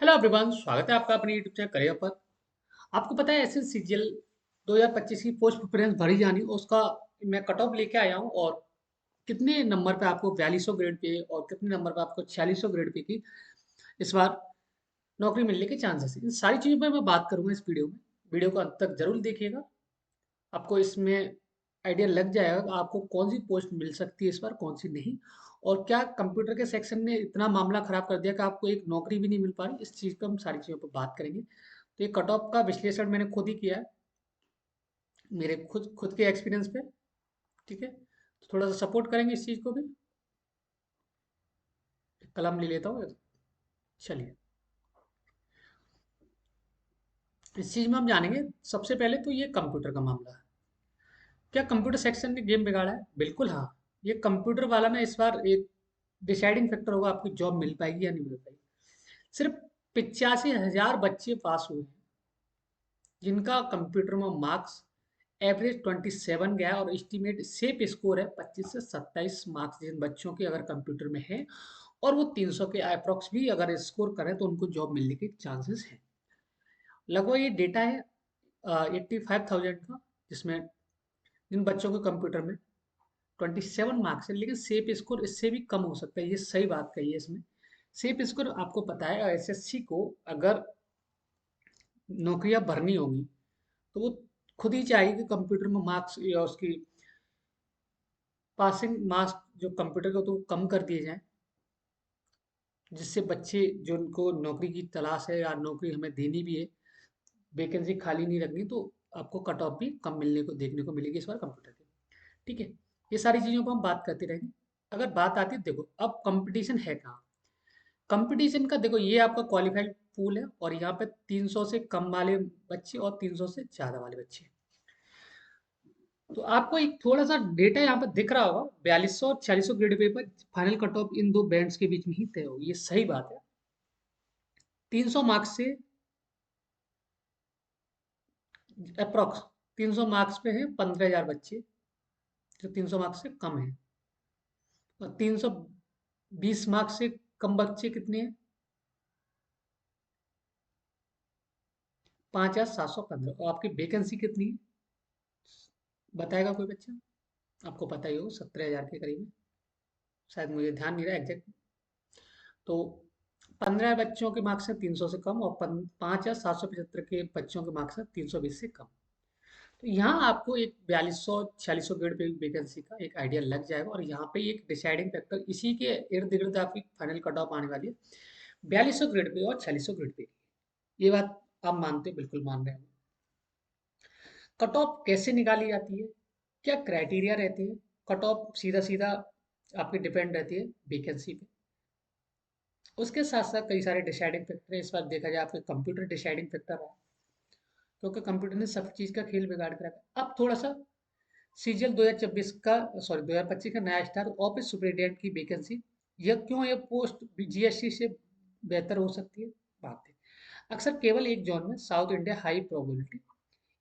Hello everyone, स्वागत है आपका अपने यूट्यूब चैनल करियर पर। आपको पता है एसएस सीजीएल 2025 की पोस्ट प्रिफरेंस भरी जानी उसका मैं कट ऑफ लेके आया हूँ। और कितने नंबर पे आपको 4200 ग्रेड पे और कितने नंबर पे आपको 4600 ग्रेड पे की इस बार नौकरी मिलने के चांसेस हैं, इन सारी चीज़ों पे मैं बात करूंगा इस वीडियो में। वीडियो को अंत तक जरूर देखिएगा। आपको इसमें आइडिया लग जाएगा कि आपको कौन सी पोस्ट मिल सकती है इस बार, कौन सी नहीं। और क्या कंप्यूटर के सेक्शन ने इतना मामला खराब कर दिया कि आपको एक नौकरी भी नहीं मिल पा रही, इस चीज़ पर हम सारी चीज़ों पर बात करेंगे। तो ये कट ऑफ का विश्लेषण मैंने खुद ही किया है, मेरे खुद खुद के एक्सपीरियंस पे। ठीक है, तो थोड़ा सा सपोर्ट करेंगे इस चीज़ को भी। कलम ले लेता हूँ। चलिए, इस चीज़ में हम जानेंगे। सबसे पहले तो ये कंप्यूटर का मामला है। क्या कंप्यूटर सेक्शन ने गेम बिगाड़ा है? बिल्कुल हाँ। ये कंप्यूटर वाला ना इस बार एक डिसाइडिंग फैक्टर होगा, आपकी जॉब मिल पाएगी या नहीं मिल पाएगी। सिर्फ 85,000 बच्चे पास हुए हैं जिनका कंप्यूटर में मार्क्स एवरेज 27 गया है, और एस्टीमेट सेफ स्कोर है 25 से 27 मार्क्स जिन बच्चों के अगर कंप्यूटर में है, और वो 300 के अप्रॉक्स भी अगर स्कोर करें तो उनको जॉब मिलने के चांसेस हैं। लगभग ये डेटा है 85,000 का, जिसमें जिन बच्चों के कंप्यूटर में 27 मार्क्स है, लेकिन सेफ स्कोर इससे भी कम हो सकता है। ये सही बात कही है इसमें। सेफ स्कोर आपको पता है, एसएससी को अगर नौकरियां भरनी होगी तो वो खुद ही चाहिए कि कंप्यूटर में मार्क्स या उसकी पासिंग मार्क्स जो कंप्यूटर के तो कम कर दिए जाएं, जिससे बच्चे जो उनको नौकरी की तलाश है या नौकरी हमें देनी भी है, वैकेंसी खाली नहीं रखनी, तो आपको कट ऑफ भी कम मिलने को देखने को मिलेगी इस बार कंप्यूटर की। ठीक है, ये सारी चीज़ों पर हम बात करते रहेंगे। अगर बात आती है, देखो अब कंपटीशन है कहाँ। कंपटीशन का देखो, ये आपका क्वालिफाइड पूल है और यहाँ पे 300 से कम वाले बच्चे और 300 से ज़्यादा वाले बच्चे। तो आपको एक थोड़ा सा डेटा यहाँ पर दिख रहा होगा, 4200 और 4600 grade paper final cut off इन दो बैंड्स के बीच में ही तय होगी, ये सही बात है। 300 मार्क्स से अप्रोक्स 300 मार्क्स पे हैं 15,000 बच्चे जो 300 मार्क्स से कम है। और 320 मार्क्स से कम बच्चे कितने हैं? 5,715। और आपकी वैकेंसी कितनी है बताएगा कोई बच्चा? आपको पता ही हो, 17,000 के करीब है। शायद मुझे ध्यान नहीं रहा एग्जैक्ट। तो 15 बच्चों के मार्क्स हैं 300 से कम, और 5,775 के बच्चों के मार्क्स हैं 320 से कम। तो यहाँ आपको एक 4200 4600 ग्रेड पे वैकेंसी का एक आइडिया लग जाएगा। और यहाँ पे एक डिसाइडिंग फैक्टर इसी के इर्द गिर्द आपकी फाइनल कट ऑफ आने वाली है, 4200 ग्रेड पे और 4600 ग्रेड पे। ये बात आप मानते हो? बिल्कुल मान रहे हैं। कट ऑफ कैसे निकाली जाती है, क्या क्राइटेरिया रहते हैं? कट ऑफ सीधा सीधा आपकी डिपेंड रहती है वैकेंसी पे। उसके साथ साथ कई सारे डिसाइडिंग फैक्टर हैं। इस बार देखा जाए, आपके कंप्यूटर डिसाइडिंग फैक्टर है, क्योंकि कंप्यूटर ने सब चीज़ का खेल बिगाड़ के रखा। अब थोड़ा सा सीजीएल 2024 का, सॉरी 2025 का नया स्टार ऑफिस सुपरिटेंडेंट की वैकेंसी, यह क्यों ये पोस्ट जीएसटी से बेहतर हो सकती है? बात है, अक्सर केवल एक जोन में साउथ इंडिया हाई प्रोबेबिलिटी,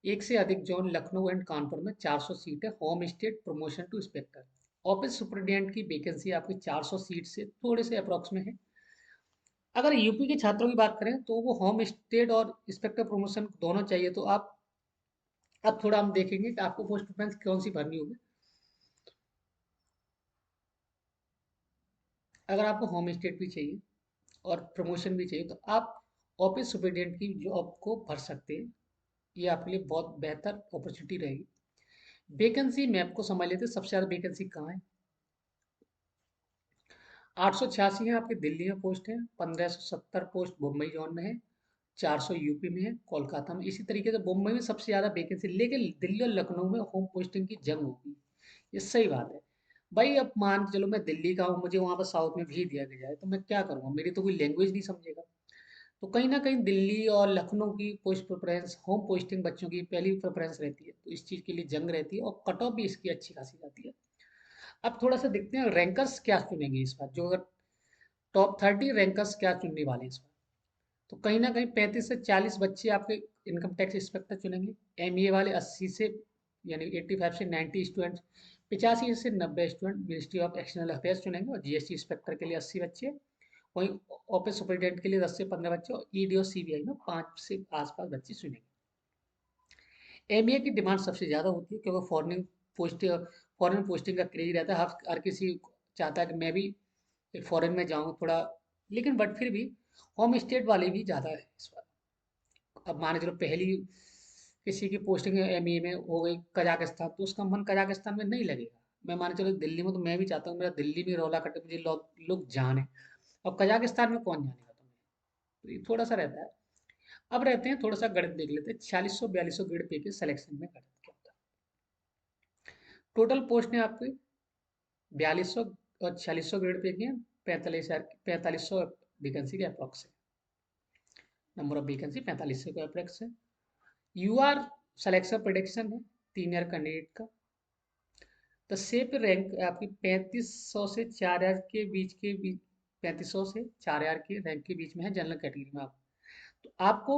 एक से अधिक जोन लखनऊ एंड कानपुर में 400 सीट है, home state promotion to inspector. Office superintendent की वैकेंसी आपकी 400 सीट से थोड़े से अप्रॉक्स में है। अगर यूपी के छात्रों की बात करें तो वो होम स्टेट और इंस्पेक्टर प्रमोशन दोनों चाहिए। तो आप अब थोड़ा हम देखेंगे कि आपको पोस्ट प्रेफरेंस कौन सी भरनी होगी। अगर आपको होम स्टेट भी चाहिए और प्रमोशन भी चाहिए, तो आप ऑफिस सुपरिटेंडेंट की जॉब को भर सकते हैं। ये आपके लिए बहुत बेहतर अपॉर्चुनिटी रहेगी। वैकेंसी मैप को समझ लेते हैं, सबसे ज़्यादा वैकेंसी कहाँ है? 886 है आपके दिल्ली में पोस्ट है, 1570 पोस्ट मुंबई जोन में है, 400 यूपी में है, कोलकाता में। इसी तरीके से मुंबई में सबसे ज़्यादा वैकेंसी, लेकिन दिल्ली और लखनऊ में होम पोस्टिंग की जंग होगी। ये सही बात है। भाई अब मान के चलो मैं दिल्ली का हूँ, मुझे वहाँ पर साउथ में भेज दिया गया है, तो मैं क्या करूँगा? मेरी तो कोई लैंग्वेज नहीं समझेगा। तो कहीं ना कहीं दिल्ली और लखनऊ की पोस्ट प्रेफरेंस, होम पोस्टिंग बच्चों की पहली प्रेफरेंस रहती है, तो इस चीज़ के लिए जंग रहती है, और कट ऑफ भी इसकी अच्छी खासी जाती है। अब थोड़ा सा देखते हैं रैंकर्स क्या चुनेंगे इस बार, जो अगर टॉप 30 रैंकर्स क्या चुनने वाले हैं इस बार। तो कहीं ना कहीं 35 से 40 बच्चे आपके इनकम टैक्स इंस्पेक्टर चुनेंगे। एमईए वाले 80 से, यानी 85 से 90 स्टूडेंट, 85 से 90 student ministry of external affairs चुनेंगे, और जीएसटी इंस्पेक्टर के लिए 80 बच्चे, वहीं ऑफिस सुपरिटेंडेंट के लिए 10 से 15 बच्चे और ईडी और सीबीआई में 5 से आसपास बच्चे चुनेंगे। एमबीए की डिमांड सबसे ज़्यादा होती है क्योंकि फॉरेन पोस्टिंग का क्रेज रहता है। हर किसी चाहता है कि मैं भी एक फॉरेन में जाऊँ थोड़ा, लेकिन बट फिर भी होम स्टेट वाले भी ज़्यादा है इस बार। अब मान के चलो पहली किसी की पोस्टिंग एमईए में हो गई कजाकिस्तान, तो उसका मन कजाकिस्तान में नहीं लगेगा। मैं मान के चलो दिल्ली में, तो मैं भी चाहता हूँ मेरा दिल्ली में रौला कटे, मुझे लोग जाने। अब कजाकिस्तान में कौन जानेगा तुम्हें, तो ये थोड़ा सा रहता है। अब रहते हैं थोड़ा सा गणित देख लेते हैं। 4600 गणित पे के सिलेक्शन में गणित क्या होता है। टोटल पोस्ट है आपकी 4200 और 4600 ग्रेड पे की है। 4500 वैकेंसी के अप्रॉक्स है। नंबर ऑफ वैकेंसी 4500 का अप्रॉक्स है। यूआर सिलेक्शन प्रोडिक्शन है 3 ईयर कैंडिडेट का। तो सेप रैंक आपकी 3500 से 4000 के बीच 3500 से 4000 के रैंक के बीच में है जनरल कैटेगरी में। आप तो आपको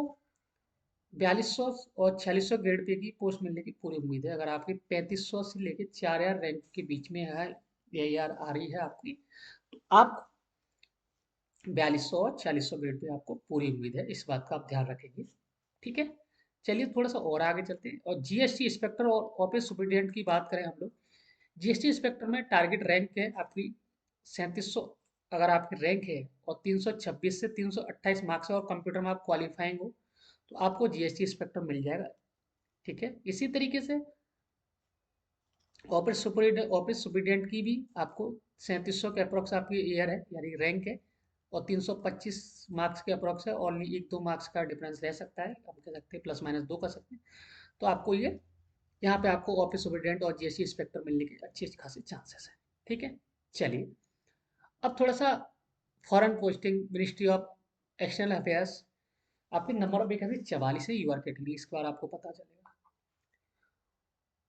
4200 और 4600 ग्रेड पे की पोस्ट मिलने की पूरी उम्मीद है। अगर आपकी 3500 से लेके 4000 रैंक के बीच में है, ये यार आ रही है आपकी, तो आप 4200 और 4600 ग्रेड पे आपको पूरी उम्मीद है। इस बात का आप ध्यान रखेंगे, ठीक है। चलिए थोड़ा सा और आगे चलते हैं। और जीएसटी इंस्पेक्टर और ऑफिस सुपरिटेंडेंट की बात करें हम लोग। जीएसटी इंस्पेक्टर में टारगेट रैंक है आपकी 3700, अगर आपकी रैंक है और 326 से 328 मार्क्स है और कंप्यूटर में आप क्वालिफाइंग हो, तो आपको जीएसटी इंस्पेक्टर मिल जाएगा, ठीक है। इसी तरीके से ऑफिस सुपरिटेंडेंट की भी आपको 3700 के अप्रॉक्स आपकी ईयर है, यानी रैंक है, और 325 मार्क्स के अप्रॉक्स है, और 1-2 मार्क्स का डिफरेंस रह सकता है, आप कह सकते हैं प्लस माइनस 2 कर सकते हैं। तो आपको ये यहाँ पे आपको ऑफिस सुपरिटेंडेंट और जीएसटी इंस्पेक्टर मिलने के अच्छे खासे चांसेस हैं, ठीक है। चलिए अब थोड़ा सा foreign posting, ministry of external affairs, आपकी नंबर ऑफ वैकेंसी 44 है यूआर कैटेगरी, इसके बार आपको पता चलेगा।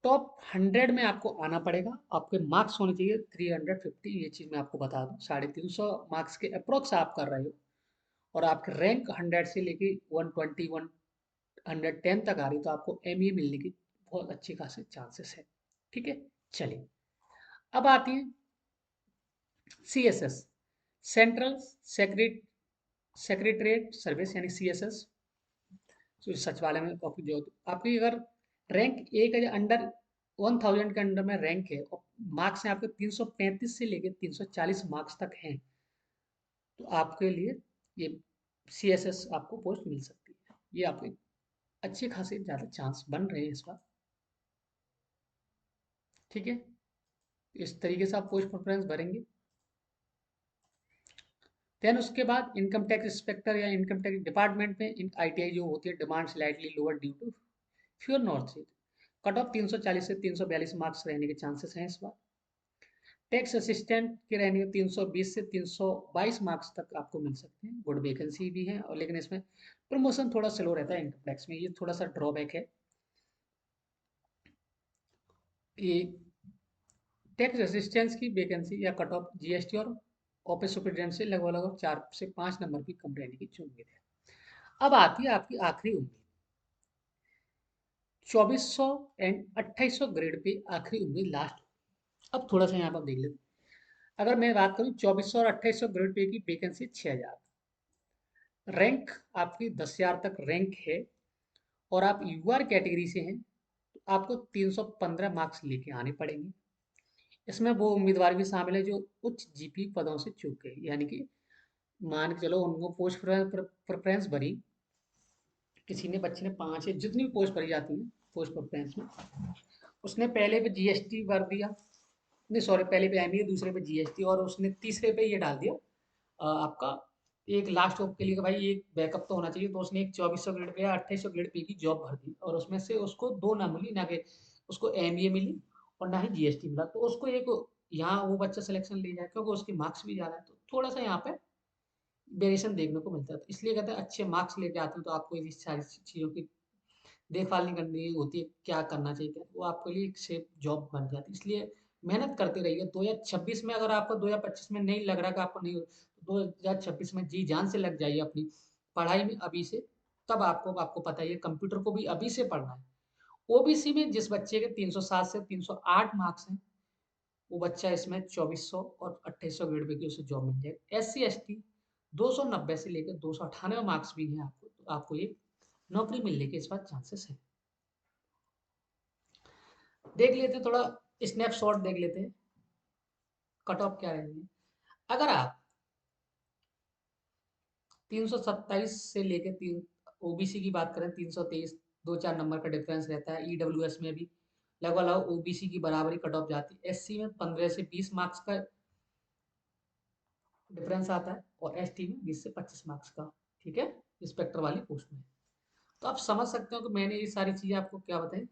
टॉप 100 में आपको आना पड़ेगा, आपके मार्क्स होने चाहिए 350, ये चीज़ मैं आपको बता दूं। 350 मार्क्स के अप्रोक्स आप कर रहे हो, और आपके रैंक 100 से लेके 120 110 तक आ रही, तो आपको एमए मिलने की बहुत अच्छी खासी चांसेस है, ठीक है। चलिए अब आती है सीएसएस, सेंट्रल सेक्रेटरीट सर्विस, यानी सीएसएस, जो सचिवालय में आपकी जो आपकी अगर रैंक एक है, अंडर 1000 के अंडर में रैंक है, और मार्क्स हैं आपके 335 से लेके 340 मार्क्स तक हैं, तो आपके लिए ये सीएसएस आपको पोस्ट मिल सकती है। ये आपके अच्छे खासे ज़्यादा चांस बन रहे हैं इस बार, ठीक है। इस तरीके से आप पोस्ट प्रेफरेंस भरेंगे। देन उसके बाद इनकम टैक्स इंस्पेक्टर या इनकम टैक्स डिपार्टमेंट में इन आईटीआई जो होती है, demand slightly lower due to fewer north seat. Cut off 340 से 342 मार्क्स रहने के चांसेस हैं इस बार। टैक्स असिस्टेंट के रहने के 320 से 322 मार्क्स तक आपको मिल सकते हैं। गुड वैकेंसी भी है, और लेकिन इसमें प्रमोशन थोड़ा स्लो रहता है इनकम टैक्स में, ये थोड़ा सा ड्रॉबैक है। ये टैक्स असिस्टेंस की वैकेंसी या कट ऑफ जीएसटी और ऑफिस सुपरिटेंडेंट से लगभग लगभग 4 से 5 नंबर की कम रहने की उम्मीद है। अब आती है आपकी आखिरी उम्मीद, 2400 एंड 2800 ग्रेड पे आखिरी उम्मीद लास्ट। अब थोड़ा सा यहाँ पर देख लेते हैं। अगर मैं बात करूँ 2400 और 2800 ग्रेड पे की वैकेंसी 6000, रैंक आपकी 10,000 तक रैंक है, और आप यूआर कैटेगरी से हैं, तो आपको 315 मार्क्स लेके आने पड़ेंगे। इसमें वो उम्मीदवार भी शामिल है जो उच्च जीपी पदों से चूक गए, यानी कि मान के चलो उनको पोस्ट प्रेफरेंस भरी, किसी ने बच्चे ने 5 है, जितनी भी पोस्ट भरी जाती है पोस्ट प्रेफरेंस में, उसने पहले पे जीएसटी भर दिया, नहीं सॉरी, पहले पे एमईए, दूसरे पे जीएसटी, और उसने तीसरे पे ये डाल दिया आपका एक लास्ट ऑप के लिए कि भाई एक बैकअप तो होना चाहिए, तो उसने एक 2400 ग्रेड पे या 2800 ग्रेड पे की जॉब भर दी, और उसमें से उसको दो ना मिली, ना कि उसको एमईए मिली और ना ही जीएसटी मिला, तो उसको एक यहाँ वो बच्चा सिलेक्शन ले जाए क्योंकि उसके मार्क्स भी ज़्यादा है, तो थोड़ा सा यहाँ पे वेरिएशन देखने को मिलता है। तो इसलिए कहते हैं अच्छे मार्क्स लेके आते हैं तो आपको ये सारी चीज़ों की देखभाल नहीं करनी होती है, क्या करना चाहिए, क्या वो आपके लिए एक सेफ जॉब बन जाती है। इसलिए मेहनत करते रहिए। 2026 में अगर आपको 2025 में नहीं लग रहा कि आपको नहीं, तो 2026 में जी जान से लग जाइए अपनी पढ़ाई में अभी से। तब आपको आपको पता है कंप्यूटर को भी अभी से पढ़ना है। ओबीसी में जिस बच्चे के 307 से 308 मार्क्स हैं, वो बच्चा इसमें 2400 और 2800 ग्रेड पे की उसे जॉब मिल जाएगी। SC ST 290 से लेकर 298 मार्क्स भी हैं आपको, तो आपको ये नौकरी मिलने के इस बार चांसेस हैं। देख लेते हैं थोड़ा, स्नैपशॉट देख लेते हैं कट ऑफ क्या रहेंगे। अगर आप 327 से लेकर तीन ओबीसी की बात करें, 323, 2-4 नंबर का डिफरेंस रहता है। ईडब्ल्यूएस में भी लगभग लगभग ओबीसी की बराबरी कट ऑफ जाती है। एससी में 15 से 20 मार्क्स का डिफरेंस आता है और एसटी में 20 से 25 मार्क्स का। ठीक है, इंस्पेक्टर वाली पोस्ट में। तो आप समझ सकते हो कि मैंने ये सारी चीजें आपको क्या बताई।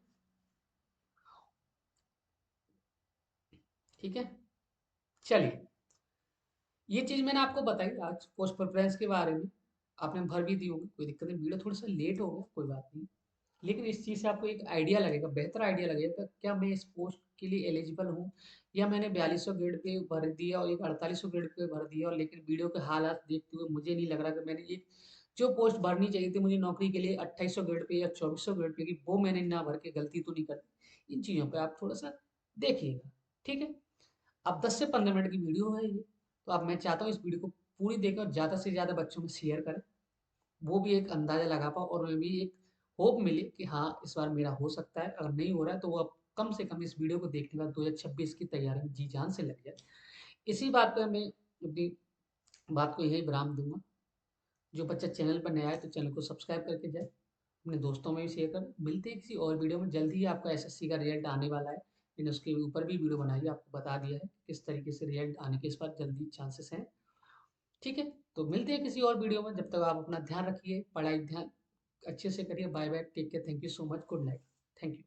ठीक है, चलिए, ये चीज मैंने आपको बताई आज पोस्ट प्रेफरेंस के बारे में। आपने भर भी दी होगी, कोई दिक्कत नहीं। वीडियो थोड़ा सा लेट हो गया, कोई बात नहीं, लेकिन इस चीज़ से आपको एक आइडिया लगेगा, बेहतर आइडिया लगेगा क्या मैं इस पोस्ट के लिए एलिजिबल हूँ, या मैंने 4200 ग्रेड पे भर दिया और एक 4800 ग्रेड पे भर दिया, और लेकिन वीडियो के हालात देखते हुए मुझे नहीं लग रहा कि मैंने ये जो पोस्ट भरनी चाहिए थी मुझे नौकरी के लिए 2800 ग्रेड पे या 2400 ग्रेड पे की, वो मैंने ना भर के गलती तो नहीं कर दी। इन चीज़ों पर आप थोड़ा सा देखिएगा। ठीक है, अब 10 से 15 मिनट की वीडियो है ये, तो अब मैं चाहता हूँ इस वीडियो को पूरी देखें और ज़्यादा से ज़्यादा बच्चों में शेयर करें, वो भी एक अंदाज़ा लगा पाओ और मैं भी एक होप मिले कि हाँ इस बार मेरा हो सकता है। अगर नहीं हो रहा है तो वो अब कम से कम इस वीडियो को देखने के बाद 2026 की तैयारी में जी जान से लग जाए। इसी बात पर मैं अपनी बात को यही विराम दूंगा। जो बच्चा चैनल पर नया है तो चैनल को सब्सक्राइब करके जाए, अपने दोस्तों में भी शेयर कर। मिलते हैं किसी और वीडियो में, जल्द ही आपका एसएससी का रिजल्ट आने वाला है। मैंने उसके ऊपर भी वीडियो बनाई है, आपको बता दिया है किस तरीके से रिजल्ट आने के इस बार जल्दी चांसेस हैं। ठीक है, तो मिलते हैं किसी और वीडियो में। जब तक आप अपना ध्यान रखिए, पढ़ाई ध्यान अच्छे से करिए। Bye bye, take care, thank you so much, good night, thank you.